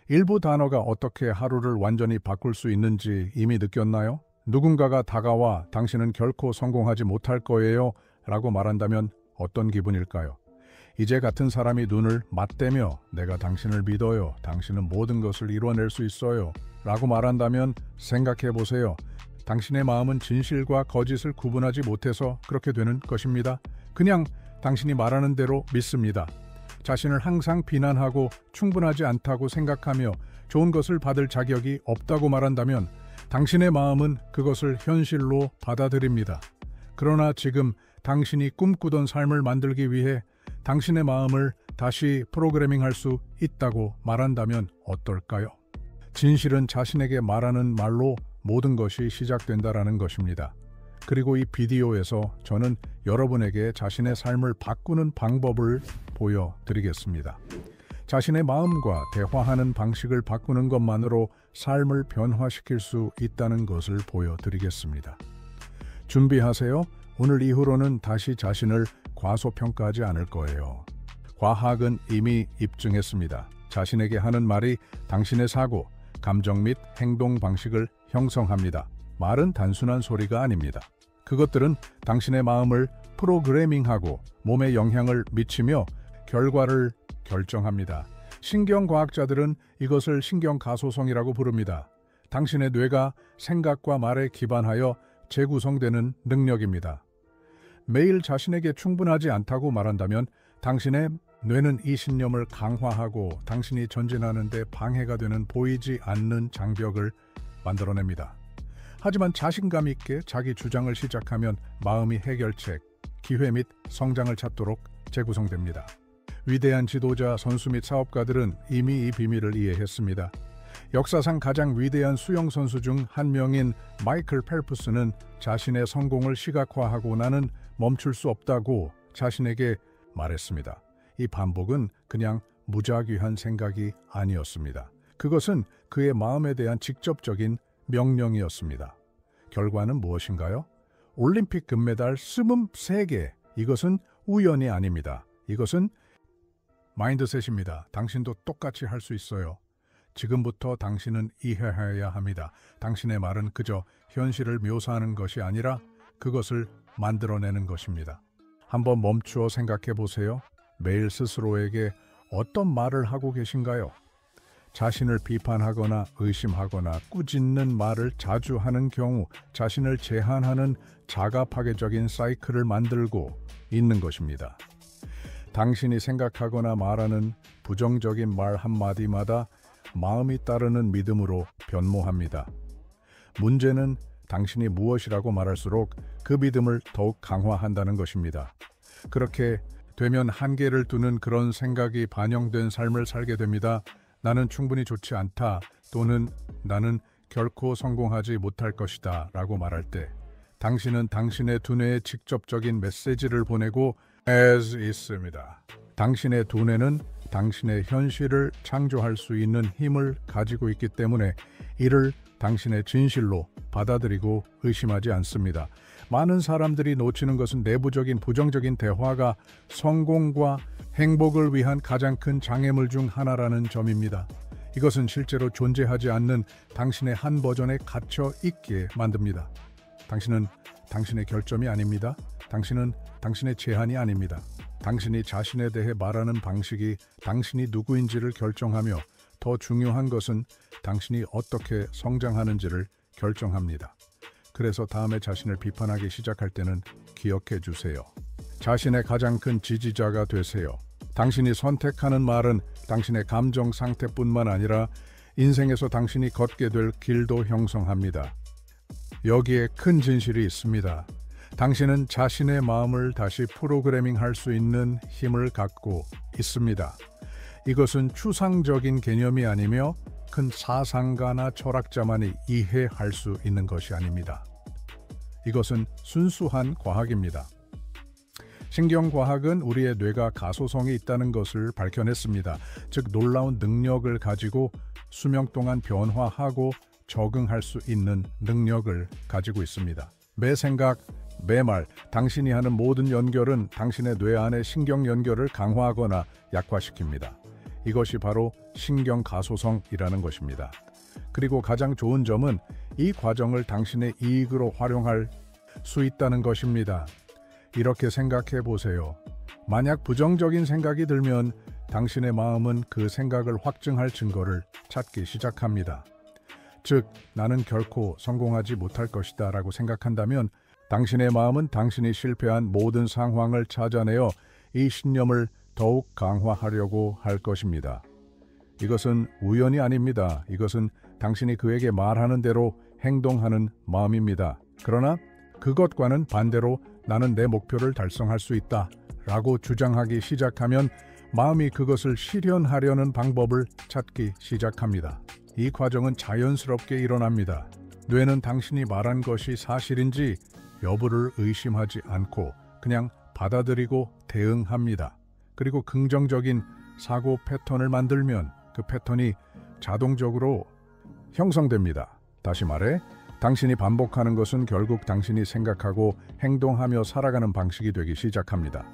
일부 단어가 어떻게 하루를 완전히 바꿀 수 있는지 이미 느꼈나요? 누군가가 다가와 당신은 결코 성공하지 못할 거예요 라고 말한다면 어떤 기분일까요? 이제 같은 사람이 눈을 맞대며 내가 당신을 믿어요. 당신은 모든 것을 이뤄낼 수 있어요. 라고 말한다면 생각해 보세요. 당신의 마음은 진실과 거짓을 구분하지 못해서 그렇게 되는 것입니다. 그냥 당신이 말하는 대로 믿습니다. 자신을 항상 비난하고 충분하지 않다고 생각하며 좋은 것을 받을 자격이 없다고 말한다면 당신의 마음은 그것을 현실로 받아들입니다. 그러나 지금 당신이 꿈꾸던 삶을 만들기 위해 당신의 마음을 다시 프로그래밍할 수 있다고 말한다면 어떨까요? 진실은 자신에게 말하는 말로 모든 것이 시작된다라는 것입니다. 그리고 이 비디오에서 저는 여러분에게 자신의 삶을 바꾸는 방법을 보여드리겠습니다. 자신의 마음과 대화하는 방식을 바꾸는 것만으로 삶을 변화시킬 수 있다는 것을 보여드리겠습니다. 준비하세요. 오늘 이후로는 다시 자신을 과소평가하지 않을 거예요. 과학은 이미 입증했습니다. 자신에게 하는 말이 당신의 사고, 감정 및 행동 방식을 형성합니다. 말은 단순한 소리가 아닙니다. 그것들은 당신의 마음을 프로그래밍하고 몸에 영향을 미치며 결과를 결정합니다. 신경과학자들은 이것을 신경가소성이라고 부릅니다. 당신의 뇌가 생각과 말에 기반하여 재구성되는 능력입니다. 매일 자신에게 충분하지 않다고 말한다면 당신의 뇌는 이 신념을 강화하고 당신이 전진하는 데 방해가 되는 보이지 않는 장벽을 만들어냅니다. 하지만 자신감 있게 자기 주장을 시작하면 마음이 해결책, 기회 및 성장을 찾도록 재구성됩니다. 위대한 지도자, 선수 및 사업가들은 이미 이 비밀을 이해했습니다. 역사상 가장 위대한 수영 선수 중 한 명인 마이클 펠프스는 자신의 성공을 시각화하고 나는 멈출 수 없다고 자신에게 말했습니다. 이 반복은 그냥 무작위한 생각이 아니었습니다. 그것은 그의 마음에 대한 직접적인 명령이었습니다. 결과는 무엇인가요? 올림픽 금메달 23개. 이것은 우연이 아닙니다. 이것은 마인드셋입니다. 당신도 똑같이 할 수 있어요. 지금부터 당신은 이해해야 합니다. 당신의 말은 그저 현실을 묘사하는 것이 아니라 그것을 만들어내는 것입니다. 한번 멈추어 생각해 보세요. 매일 스스로에게 어떤 말을 하고 계신가요? 자신을 비판하거나 의심하거나 꾸짖는 말을 자주 하는 경우 자신을 제한하는 자가 파괴적인 사이클을 만들고 있는 것입니다. 당신이 생각하거나 말하는 부정적인 말 한마디마다 마음이 따르는 믿음으로 변모합니다. 문제는 당신이 무엇이라고 말할수록 그 믿음을 더욱 강화한다는 것입니다. 그렇게 되면 한계를 두는 그런 생각이 반영된 삶을 살게 됩니다. 나는 충분히 좋지 않다 또는 나는 결코 성공하지 못할 것이다 라고 말할 때 당신은 당신의 두뇌에 직접적인 메시지를 보내고 as 있습니다. 당신의 두뇌는 당신의 현실을 창조할 수 있는 힘을 가지고 있기 때문에 이를 당신의 진실로 받아들이고 의심하지 않습니다. 많은 사람들이 놓치는 것은 내부적인 부정적인 대화가 성공과 행복을 위한 가장 큰 장애물 중 하나라는 점입니다. 이것은 실제로 존재하지 않는 당신의 한 버전에 갇혀 있게 만듭니다. 당신은 당신의 결점이 아닙니다. 당신은 당신의 제한이 아닙니다. 당신이 자신에 대해 말하는 방식이 당신이 누구인지를 결정하며 더 중요한 것은 당신이 어떻게 성장하는지를 결정합니다. 그래서 다음에 자신을 비판하기 시작할 때는 기억해 주세요. 자신의 가장 큰 지지자가 되세요. 당신이 선택하는 말은 당신의 감정 상태뿐만 아니라 인생에서 당신이 걷게 될 길도 형성합니다. 여기에 큰 진실이 있습니다. 당신은 자신의 마음을 다시 프로그래밍할 수 있는 힘을 갖고 있습니다. 이것은 추상적인 개념이 아니며 큰 사상가나 철학자만이 이해할 수 있는 것이 아닙니다. 이것은 순수한 과학입니다. 신경과학은 우리의 뇌가 가소성이 있다는 것을 밝혀냈습니다. 즉 놀라운 능력을 가지고 수명 동안 변화하고 적응할 수 있는 능력을 가지고 있습니다. 매 생각, 매 말, 당신이 하는 모든 연결은 당신의 뇌 안의 신경 연결을 강화하거나 약화시킵니다. 이것이 바로 신경가소성이라는 것입니다. 그리고 가장 좋은 점은 이 과정을 당신의 이익으로 활용할 수 있다는 것입니다. 이렇게 생각해 보세요. 만약 부정적인 생각이 들면 당신의 마음은 그 생각을 확증할 증거를 찾기 시작합니다. 즉, 나는 결코 성공하지 못할 것이다 라고 생각한다면 당신의 마음은 당신이 실패한 모든 상황을 찾아내어 이 신념을 더욱 강화하려고 할 것입니다. 이것은 우연이 아닙니다. 이것은 당신이 그에게 말하는 대로 행동하는 마음입니다. 그러나 그것과는 반대로 나는 내 목표를 달성할 수 있다 라고 주장하기 시작하면 마음이 그것을 실현하려는 방법을 찾기 시작합니다. 이 과정은 자연스럽게 일어납니다. 뇌는 당신이 말한 것이 사실인지 여부를 의심하지 않고 그냥 받아들이고 대응합니다. 그리고 긍정적인 사고 패턴을 만들면 그 패턴이 자동적으로 형성됩니다. 다시 말해, 당신이 반복하는 것은 결국 당신이 생각하고 행동하며 살아가는 방식이 되기 시작합니다.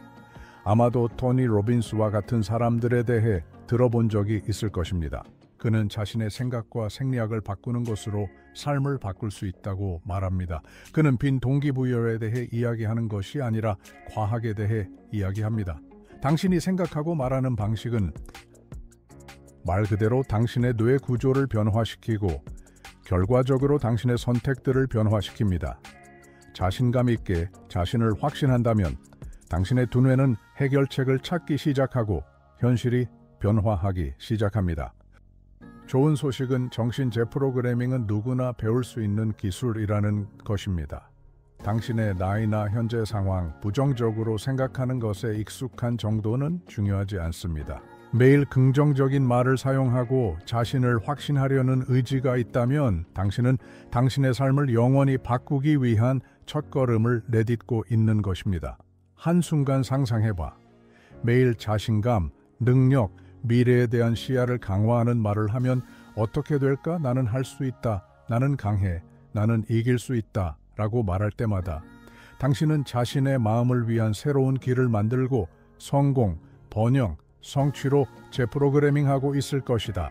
아마도 토니 로빈스와 같은 사람들에 대해 들어본 적이 있을 것입니다. 그는 자신의 생각과 생리학을 바꾸는 것으로 삶을 바꿀 수 있다고 말합니다. 그는 빈 동기부여에 대해 이야기하는 것이 아니라 과학에 대해 이야기합니다. 당신이 생각하고 말하는 방식은 말 그대로 당신의 뇌 구조를 변화시키고 결과적으로 당신의 선택들을 변화시킵니다. 자신감 있게 자신을 확신한다면 당신의 두뇌는 해결책을 찾기 시작하고 현실이 변화하기 시작합니다. 좋은 소식은 정신 재프로그래밍은 누구나 배울 수 있는 기술이라는 것입니다. 당신의 나이나 현재 상황, 부정적으로 생각하는 것에 익숙한 정도는 중요하지 않습니다. 매일 긍정적인 말을 사용하고 자신을 확신하려는 의지가 있다면 당신은 당신의 삶을 영원히 바꾸기 위한 첫걸음을 내딛고 있는 것입니다. 한순간 상상해봐. 매일 자신감, 능력, 미래에 대한 시야를 강화하는 말을 하면 어떻게 될까? 나는 할 수 있다. 나는 강해. 나는 이길 수 있다. 라고 말할 때마다 당신은 자신의 마음을 위한 새로운 길을 만들고 성공, 번영, 성취로 재프로그래밍하고 있을 것이다.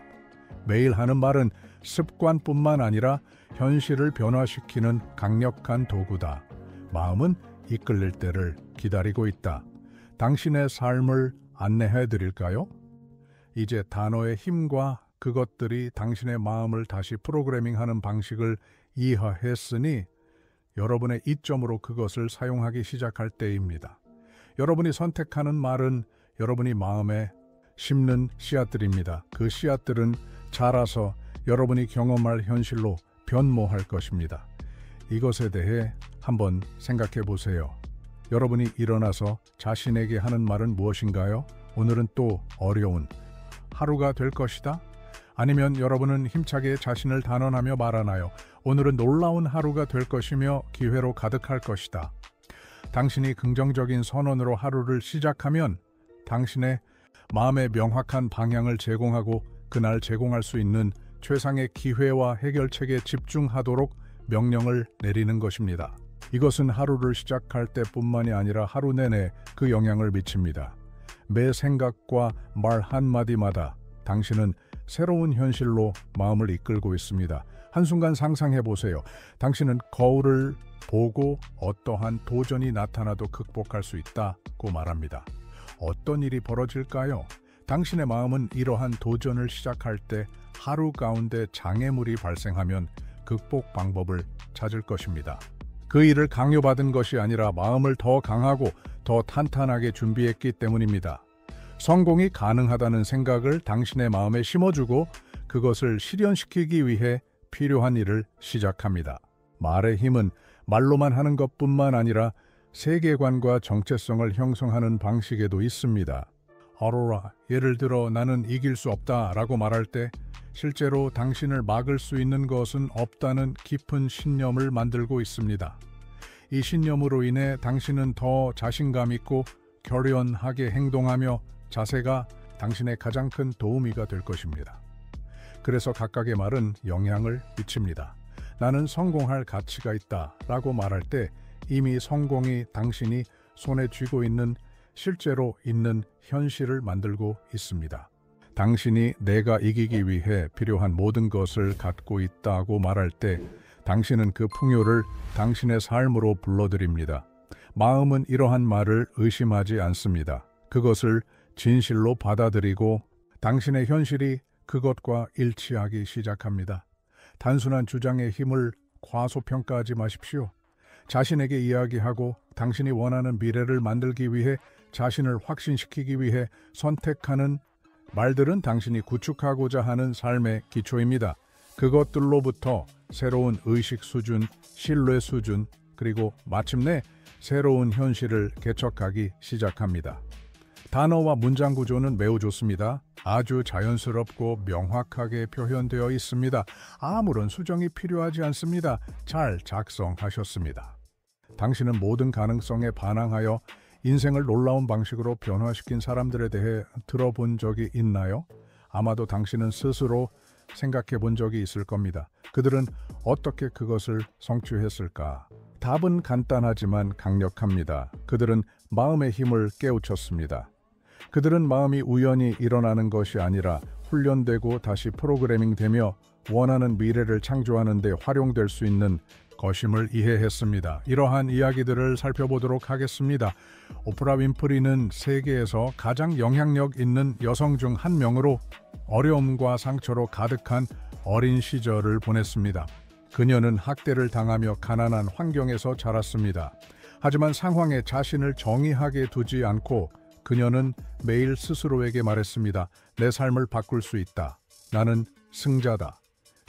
매일 하는 말은 습관뿐만 아니라 현실을 변화시키는 강력한 도구다. 마음은 이끌릴 때를 기다리고 있다. 당신의 삶을 안내해 드릴까요? 이제 단어의 힘과 그것들이 당신의 마음을 다시 프로그래밍하는 방식을 이해했으니 여러분의 이점으로 그것을 사용하기 시작할 때입니다. 여러분이 선택하는 말은 여러분이 마음에 심는 씨앗들입니다. 그 씨앗들은 자라서 여러분이 경험할 현실로 변모할 것입니다. 이것에 대해 한번 생각해 보세요. 여러분이 일어나서 자신에게 하는 말은 무엇인가요? 오늘은 또 어려운 하루가 될 것이다? 아니면 여러분은 힘차게 자신을 단언하며 말하나요? 오늘은 놀라운 하루가 될 것이며 기회로 가득할 것이다. 당신이 긍정적인 선언으로 하루를 시작하면 당신의 마음에 명확한 방향을 제공하고 그날 제공할 수 있는 최상의 기회와 해결책에 집중하도록 명령을 내리는 것입니다. 이것은 하루를 시작할 때뿐만이 아니라 하루 내내 그 영향을 미칩니다. 매 생각과 말 한마디마다 당신은 새로운 현실로 마음을 이끌고 있습니다. 한순간 상상해 보세요. 당신은 거울을 보고 어떠한 도전이 나타나도 극복할 수 있다고 말합니다. 어떤 일이 벌어질까요? 당신의 마음은 이러한 도전을 시작할 때 하루 가운데 장애물이 발생하면 극복 방법을 찾을 것입니다. 그 일을 강요받은 것이 아니라 마음을 더 강하고 더 탄탄하게 준비했기 때문입니다. 성공이 가능하다는 생각을 당신의 마음에 심어주고 그것을 실현시키기 위해 필요한 일을 시작합니다. 말의 힘은 말로만 하는 것뿐만 아니라 세계관과 정체성을 형성하는 방식에도 있습니다. 어로라, 예를 들어 나는 이길 수 없다 라고 말할 때 실제로 당신을 막을 수 있는 것은 없다는 깊은 신념을 만들고 있습니다. 이 신념으로 인해 당신은 더 자신감 있고 결연하게 행동하며 자세가 당신의 가장 큰 도우미가 될 것입니다. 그래서 각각의 말은 영향을 미칩니다. 나는 성공할 가치가 있다 라고 말할 때 이미 성공이 당신이 손에 쥐고 있는 실제로 있는 현실을 만들고 있습니다. 당신이 내가 이기기 위해 필요한 모든 것을 갖고 있다고 말할 때 당신은 그 풍요를 당신의 삶으로 불러들입니다. 마음은 이러한 말을 의심하지 않습니다. 그것을 진실로 받아들이고 당신의 현실이 그것과 일치하기 시작합니다. 단순한 주장의 힘을 과소평가하지 마십시오. 자신에게 이야기하고 당신이 원하는 미래를 만들기 위해 자신을 확신시키기 위해 선택하는 말들은 당신이 구축하고자 하는 삶의 기초입니다. 그것들로부터 새로운 의식 수준, 신뢰 수준, 그리고 마침내 새로운 현실을 개척하기 시작합니다. 단어와 문장 구조는 매우 좋습니다. 아주 자연스럽고 명확하게 표현되어 있습니다. 아무런 수정이 필요하지 않습니다. 잘 작성하셨습니다. 당신은 모든 가능성에 반항하여 인생을 놀라운 방식으로 변화시킨 사람들에 대해 들어본 적이 있나요? 아마도 당신은 스스로 생각해 본 적이 있을 겁니다. 그들은 어떻게 그것을 성취했을까? 답은 간단하지만 강력합니다. 그들은 마음의 힘을 깨우쳤습니다. 그들은 마음이 우연히 일어나는 것이 아니라 훈련되고 다시 프로그래밍되며 원하는 미래를 창조하는 데 활용될 수 있는 것임을 이해했습니다. 이러한 이야기들을 살펴보도록 하겠습니다. 오프라 윈프리는 세계에서 가장 영향력 있는 여성 중 한 명으로 어려움과 상처로 가득한 어린 시절을 보냈습니다. 그녀는 학대를 당하며 가난한 환경에서 자랐습니다. 하지만 상황에 자신을 정의하게 두지 않고 그녀는 매일 스스로에게 말했습니다. 내 삶을 바꿀 수 있다. 나는 승자다.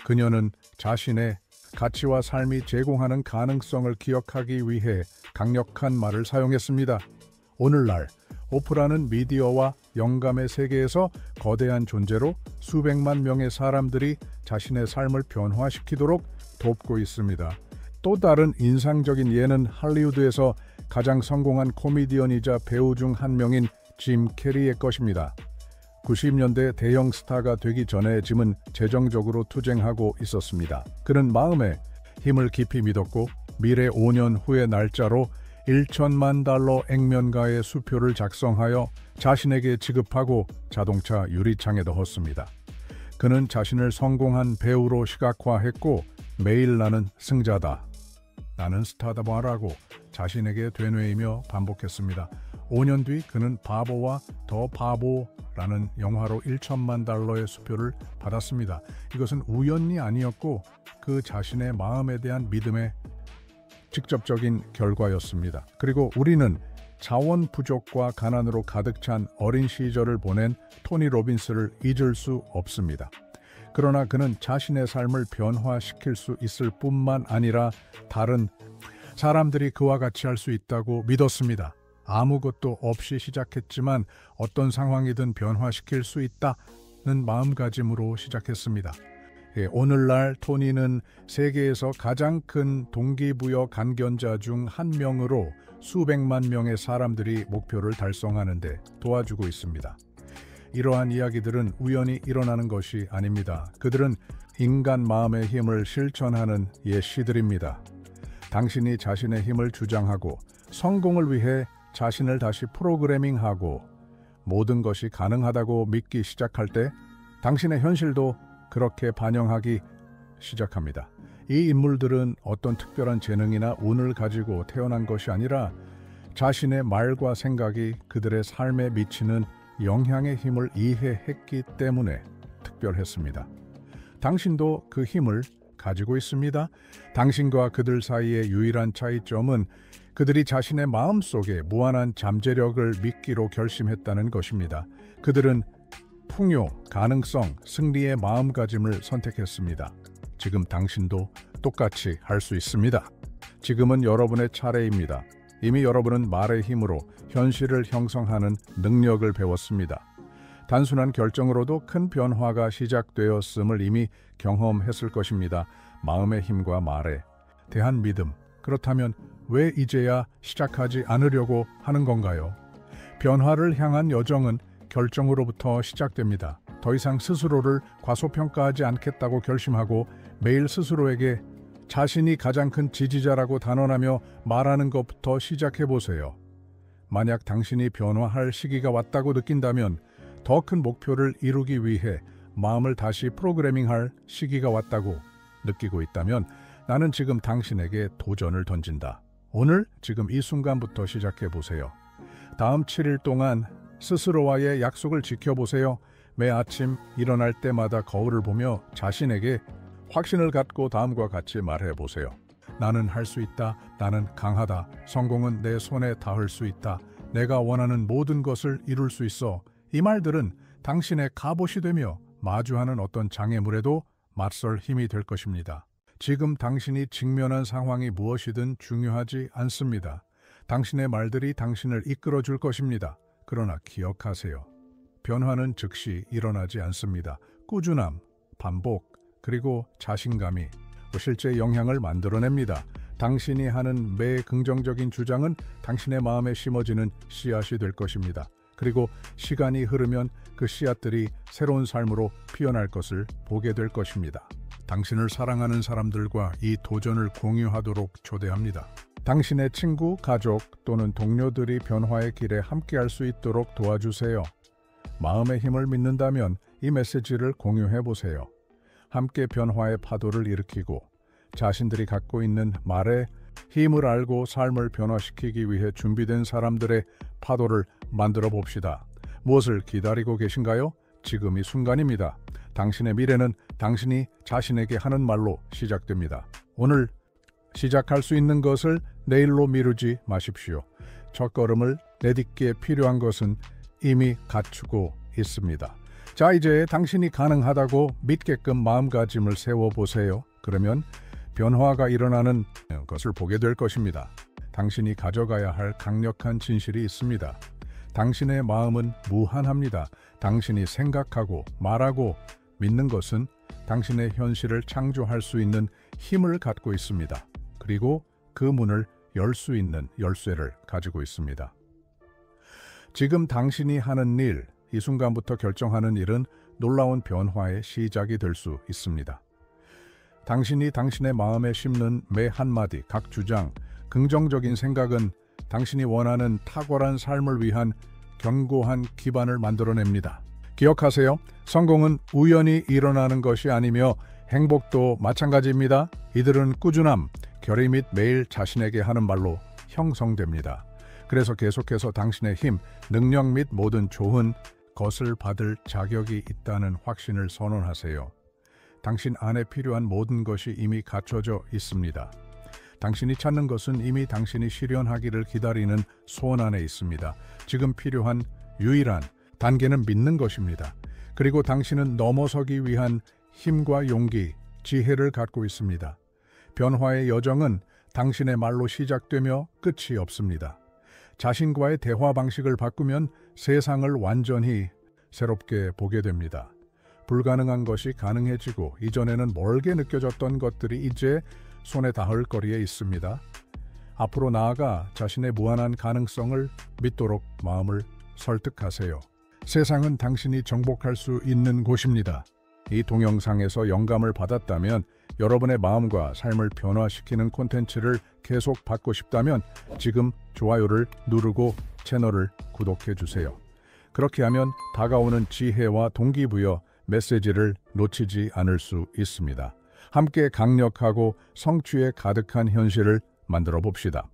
그녀는 자신의 가치와 삶이 제공하는 가능성을 기억하기 위해 강력한 말을 사용했습니다. 오늘날 오프라는 미디어와 영감의 세계에서 거대한 존재로 수백만 명의 사람들이 자신의 삶을 변화시키도록 돕고 있습니다. 또 다른 인상적인 예는 할리우드에서 가장 성공한 코미디언이자 배우 중 한 명인 짐 캐리의 것입니다. 90년대 대형 스타가 되기 전에 짐은 재정적으로 투쟁하고 있었습니다. 그는 마음에 힘을 깊이 믿었고 미래 5년 후의 날짜로 $1,000만 액면가의 수표를 작성하여 자신에게 지급하고 자동차 유리창에 넣었습니다. 그는 자신을 성공한 배우로 시각화했고 매일 나는 승자다. 나는 스타다 말하고 자신에게 되뇌이며 반복했습니다. 5년 뒤 그는 바보와 더 바보라는 영화로 $1,000만 수표를 받았습니다. 이것은 우연이 아니었고 그 자신의 마음에 대한 믿음의 직접적인 결과였습니다. 그리고 우리는 자원 부족과 가난으로 가득 찬 어린 시절을 보낸 토니 로빈스를 잊을 수 없습니다. 그러나 그는 자신의 삶을 변화시킬 수 있을 뿐만 아니라 다른 사람들이 그와 같이 할 수 있다고 믿었습니다. 아무것도 없이 시작했지만 어떤 상황이든 변화시킬 수 있다는 마음가짐으로 시작했습니다. 오늘날 토니는 세계에서 가장 큰 동기부여 간견자 중 한 명으로 수백만 명의 사람들이 목표를 달성하는 데 도와주고 있습니다. 이러한 이야기들은 우연히 일어나는 것이 아닙니다. 그들은 인간 마음의 힘을 실천하는 예시들입니다. 당신이 자신의 힘을 주장하고 성공을 위해 자신을 다시 프로그래밍하고 모든 것이 가능하다고 믿기 시작할 때 당신의 현실도 그렇게 반영하기 시작합니다. 이 인물들은 어떤 특별한 재능이나 운을 가지고 태어난 것이 아니라 자신의 말과 생각이 그들의 삶에 미치는 영향의 힘을 이해했기 때문에 특별했습니다. 당신도 그 힘을 가지고 있습니다. 당신과 그들 사이의 유일한 차이점은 그들이 자신의 마음속에 무한한 잠재력을 믿기로 결심했다는 것입니다. 그들은 풍요, 가능성, 승리의 마음가짐을 선택했습니다. 지금 당신도 똑같이 할 수 있습니다. 지금은 여러분의 차례입니다. 이미 여러분은 말의 힘으로 현실을 형성하는 능력을 배웠습니다. 단순한 결정으로도 큰 변화가 시작되었음을 이미 경험했을 것입니다. 마음의 힘과 말에 대한 믿음. 그렇다면 왜 이제야 시작하지 않으려고 하는 건가요? 변화를 향한 여정은 결정으로부터 시작됩니다. 더 이상 스스로를 과소평가하지 않겠다고 결심하고 매일 스스로에게 자신이 가장 큰 지지자라고 단언하며 말하는 것부터 시작해보세요. 만약 당신이 변화할 시기가 왔다고 느낀다면 더 큰 목표를 이루기 위해 마음을 다시 프로그래밍할 시기가 왔다고 느끼고 있다면 나는 지금 당신에게 도전을 던진다. 오늘 지금 이 순간부터 시작해 보세요. 다음 7일 동안 스스로와의 약속을 지켜보세요. 매 아침 일어날 때마다 거울을 보며 자신에게 확신을 갖고 다음과 같이 말해보세요. 나는 할 수 있다. 나는 강하다. 성공은 내 손에 닿을 수 있다. 내가 원하는 모든 것을 이룰 수 있어. 이 말들은 당신의 갑옷이 되며 마주하는 어떤 장애물에도 맞설 힘이 될 것입니다. 지금 당신이 직면한 상황이 무엇이든 중요하지 않습니다. 당신의 말들이 당신을 이끌어 줄 것입니다. 그러나 기억하세요. 변화는 즉시 일어나지 않습니다. 꾸준함, 반복, 그리고 자신감이 실제 영향을 만들어냅니다. 당신이 하는 매 긍정적인 주장은 당신의 마음에 심어지는 씨앗이 될 것입니다. 그리고 시간이 흐르면 그 씨앗들이 새로운 삶으로 피어날 것을 보게 될 것입니다. 당신을 사랑하는 사람들과 이 도전을 공유하도록 초대합니다. 당신의 친구, 가족 또는 동료들이 변화의 길에 함께할 수 있도록 도와주세요. 마음의 힘을 믿는다면 이 메시지를 공유해 보세요. 함께 변화의 파도를 일으키고 자신들이 갖고 있는 말에 힘을 알고 삶을 변화시키기 위해 준비된 사람들의 파도를 만들어 봅시다. 무엇을 기다리고 계신가요? 지금 이 순간입니다. 당신의 미래는 당신이 자신에게 하는 말로 시작됩니다. 오늘 시작할 수 있는 것을 내일로 미루지 마십시오. 첫걸음을 내딛기에 필요한 것은 이미 갖추고 있습니다. 자, 이제 당신이 가능하다고 믿게끔 마음가짐을 세워보세요. 그러면 변화가 일어나는 것을 보게 될 것입니다. 당신이 가져가야 할 강력한 진실이 있습니다. 당신의 마음은 무한합니다. 당신이 생각하고 말하고 믿는 것은 당신의 현실을 창조할 수 있는 힘을 갖고 있습니다. 그리고 그 문을 열 수 있는 열쇠를 가지고 있습니다. 지금 당신이 하는 일, 이 순간부터 결정하는 일은 놀라운 변화의 시작이 될 수 있습니다. 당신이 당신의 마음에 심는 매 한마디, 각 주장, 긍정적인 생각은 당신이 원하는 탁월한 삶을 위한 견고한 기반을 만들어냅니다. 기억하세요. 성공은 우연히 일어나는 것이 아니며 행복도 마찬가지입니다. 이들은 꾸준함, 결의 및 매일 자신에게 하는 말로 형성됩니다. 그래서 계속해서 당신의 힘, 능력 및 모든 좋은 것을 받을 자격이 있다는 확신을 선언하세요. 당신 안에 필요한 모든 것이 이미 갖춰져 있습니다. 당신이 찾는 것은 이미 당신이 실현하기를 기다리는 소원 안에 있습니다. 지금 필요한 유일한 단계는 믿는 것입니다. 그리고 당신은 넘어서기 위한 힘과 용기, 지혜를 갖고 있습니다. 변화의 여정은 당신의 말로 시작되며 끝이 없습니다. 자신과의 대화 방식을 바꾸면 세상을 완전히 새롭게 보게 됩니다. 불가능한 것이 가능해지고 이전에는 멀게 느껴졌던 것들이 이제 손에 닿을 거리에 있습니다. 앞으로 나아가 자신의 무한한 가능성을 믿도록 마음을 설득하세요. 세상은 당신이 정복할 수 있는 곳입니다. 이 동영상에서 영감을 받았다면 여러분의 마음과 삶을 변화시키는 콘텐츠를 계속 받고 싶다면 지금 좋아요를 누르고 채널을 구독해 주세요. 그렇게 하면 다가오는 지혜와 동기부여 메시지를 놓치지 않을 수 있습니다. 함께 강력하고 성취에 가득한 현실을 만들어 봅시다.